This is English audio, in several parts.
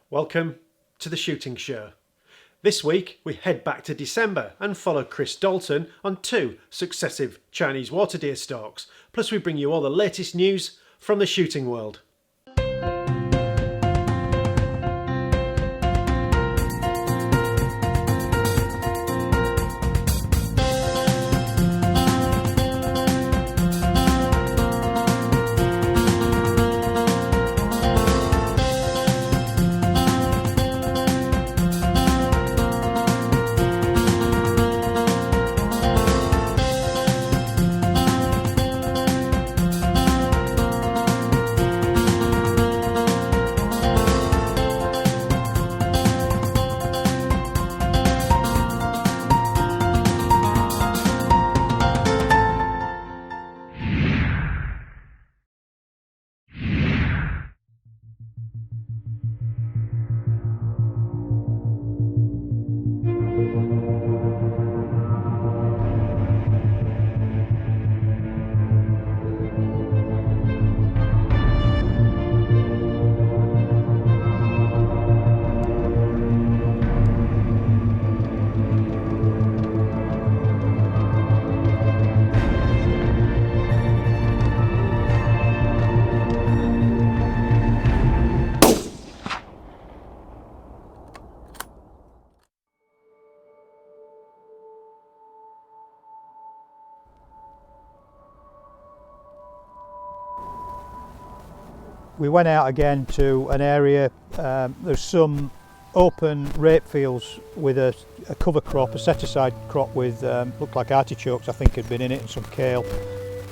Welcome to the shooting show. This week we head back to December and follow Chris Dalton on 2 successive Chinese water deer stalks, plus we bring you all the latest news from the shooting world. We went out again to an area, there's some open rape fields with a cover crop, a set-aside crop with, looked like artichokes I think had been in it, and some kale.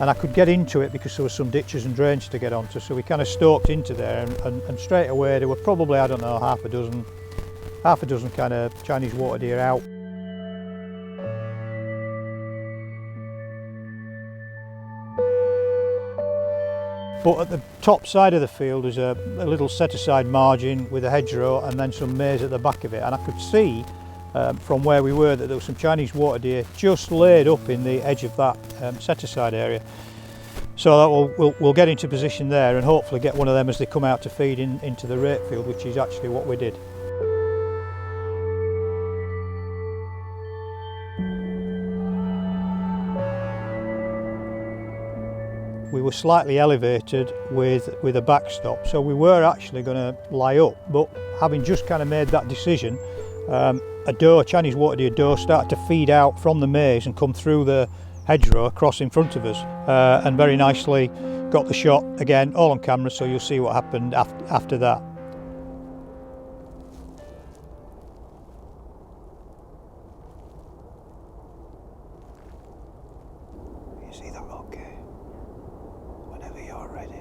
And I could get into it because there were some ditches and drains to get onto, so we kind of stalked into there and straight away there were probably, I don't know, half a dozen kind of Chinese water deer out. But at the top side of the field is a little set-aside margin with a hedgerow and then some maize at the back of it. And I could see from where we were that there were some Chinese water deer just laid up in the edge of that set-aside area. So we'll get into position there and hopefully get one of them as they come out to feed into the rape field, which is actually what we did. We were slightly elevated with a backstop, so we were actually going to lie up, but having just kind of made that decision, a Chinese water deer doe started to feed out from the maize and come through the hedgerow across in front of us, and very nicely got the shot again, all on camera, so you'll see what happened after that. You see that okay? Whenever you're ready.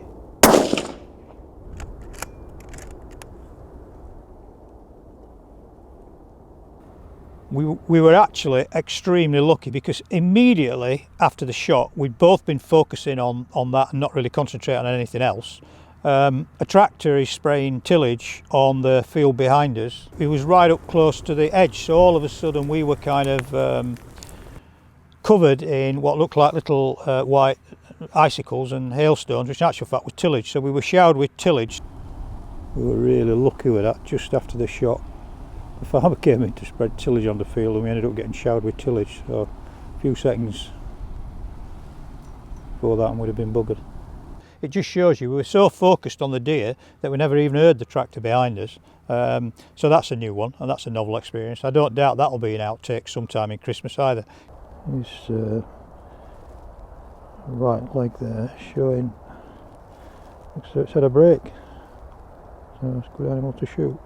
We were actually extremely lucky because immediately after the shot we'd both been focusing on that and not really concentrating on anything else. A tractor is spraying tillage on the field behind us. It was right up close to the edge, so all of a sudden we were kind of covered in what looked like little white icicles and hailstones, which in actual fact was tillage, so we were showered with tillage. We were really lucky with that just after the shot. The farmer came in to spread tillage on the field and we ended up getting showered with tillage, so a few seconds before that and we'd have been buggered. It just shows you we were so focused on the deer that we never even heard the tractor behind us. So that's a new one and that's a novel experience. I don't doubt that'll be an outtake sometime in Christmas either. His right leg there showing, looks like it's had a break, so it's a good animal to shoot.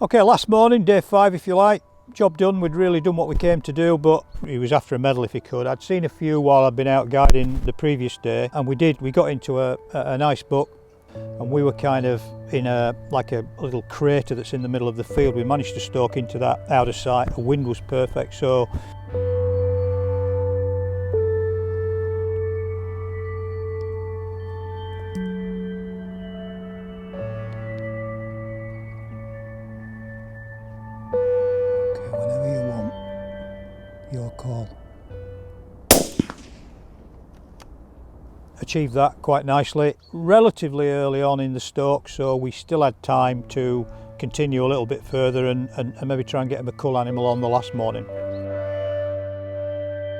Okay, last morning, day 5 if you like, job done. We'd really done what we came to do, but he was after a medal if he could. I'd seen a few while I'd been out guiding the previous day, and we got into a nice buck, and we were kind of in a little crater that's in the middle of the field. We managed to stalk into that out of sight. The wind was perfect, so your call. achieved that quite nicely relatively early on in the stalk, so we still had time to continue a little bit further and maybe try and get him a cull animal on the last morning.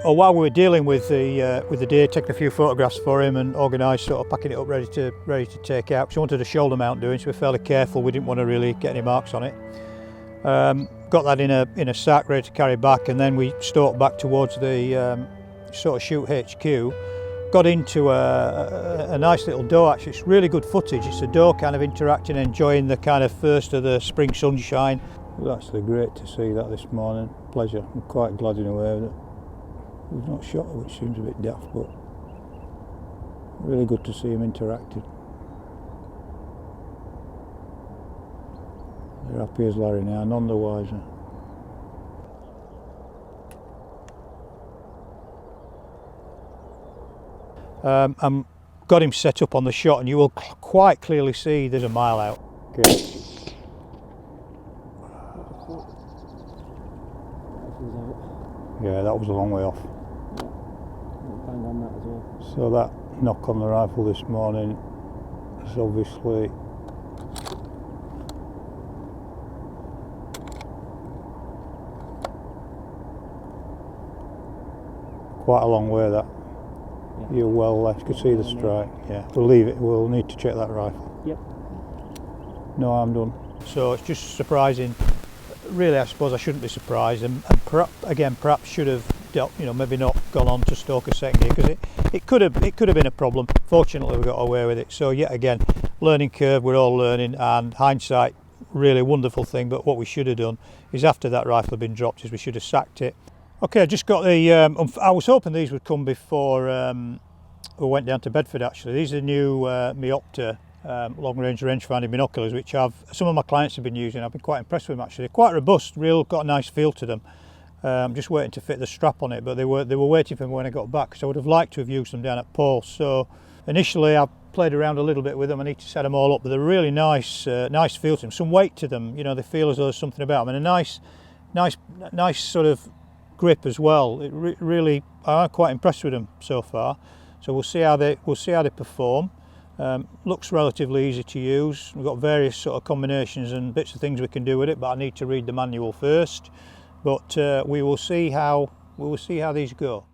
While we were dealing with the deer, taking a few photographs for him and organised sort of packing it up ready to take out. She wanted a shoulder mount doing, so we're fairly careful. We didn't want to really get any marks on it. Got that in a sack ready to carry back, and then we stalked back towards the sort of shoot HQ. Got into a nice little doe. Actually, it's really good footage. It's a doe kind of interacting, enjoying the kind of first of the spring sunshine. It was actually great to see that this morning. Pleasure. I'm quite glad in a way that we've not shot her, which seems a bit daft, but really good to see him interacting. They're happy as Larry now, none the wiser. And got him set up on the shot, and you will quite clearly see there's a mile out. Okay. Yeah, that was a long way off. Bang on that as well. So that knock on the rifle this morning is obviously quite a long way. That you're well left. You can see the strike. Yeah, we'll leave it. We'll need to check that rifle. Yep. No harm done. So it's just surprising. Really, I suppose I shouldn't be surprised, and perhaps should have dealt, maybe not gone on to stalk a second deer, because it could have been a problem. Fortunately, we got away with it. So yet again, learning curve. We're all learning, and hindsight, really wonderful thing. But what we should have done is, after that rifle had been dropped, is we should have sacked it. Okay, I just got the. I was hoping these would come before we went down to Bedford. Actually, these are new Meopta long-range range-finding binoculars, which some of my clients have been using. I've been quite impressed with them actually. They're quite robust, got a nice feel to them. I'm just waiting to fit the strap on it, but they were waiting for me when I got back, so I would have liked to have used them down at Paul. So initially I played around a little bit with them. I need to set them all up, but they're really nice feel to them. Some weight to them, they feel as though there's something about them, and a nice sort of grip as well. Really, I'm quite impressed with them so far. So we'll see how they perform. Looks relatively easy to use. We've got various sort of combinations and bits of things we can do with it, but I need to read the manual first. But we will see how these go.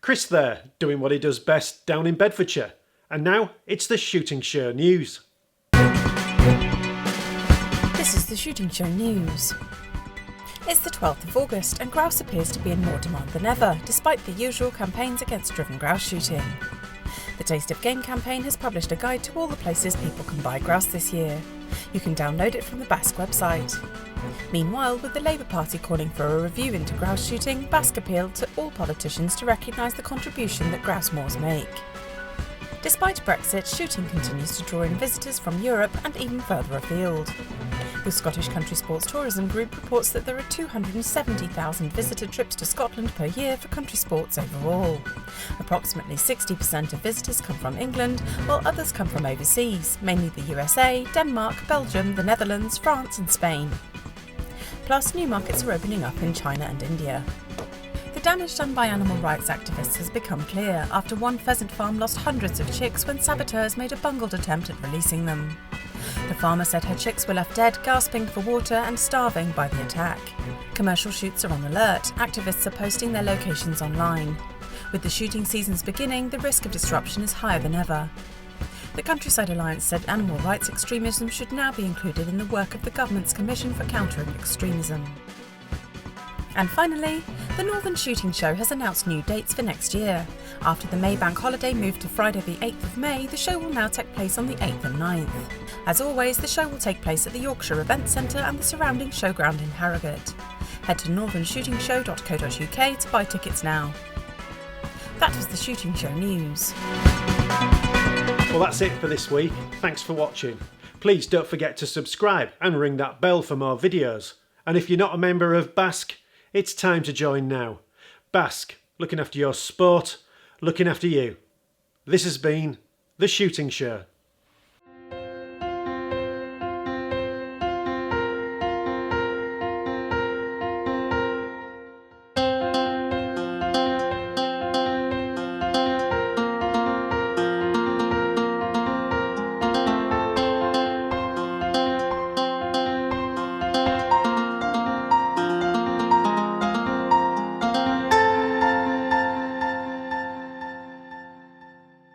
Chris there, doing what he does best down in Bedfordshire. And now it's the Shooting Show News. This is the Shooting Show News. It's the 12th of August and grouse appears to be in more demand than ever, despite the usual campaigns against driven grouse shooting. The Taste of Game campaign has published a guide to all the places people can buy grouse this year. You can download it from the BASC website. Meanwhile, with the Labour Party calling for a review into grouse shooting, BASC appealed to all politicians to recognise the contribution that grouse moors make. Despite Brexit, shooting continues to draw in visitors from Europe and even further afield. The Scottish Country Sports Tourism Group reports that there are 270,000 visitor trips to Scotland per year for country sports overall. Approximately 60% of visitors come from England, while others come from overseas, mainly the USA, Denmark, Belgium, the Netherlands, France and Spain. Plus, new markets are opening up in China and India. The damage done by animal rights activists has become clear after one pheasant farm lost hundreds of chicks when saboteurs made a bungled attempt at releasing them. The farmer said her chicks were left dead, gasping for water and starving by the attack. Commercial shoots are on alert. Activists are posting their locations online. With the shooting seasons beginning, the risk of disruption is higher than ever. The Countryside Alliance said animal rights extremism should now be included in the work of the government's Commission for Countering Extremism. And finally, the Northern Shooting Show has announced new dates for next year. After the May bank holiday moved to Friday the 8th of May, the show will now take place on the 8th and 9th. As always, the show will take place at the Yorkshire Event Centre and the surrounding showground in Harrogate. Head to northernshootingshow.co.uk to buy tickets now. That was the Shooting Show News. Well, that's it for this week. Thanks for watching. Please don't forget to subscribe and ring that bell for more videos. And if you're not a member of BASC, it's time to join now. BASC, looking after your sport, looking after you. This has been The Shooting Show.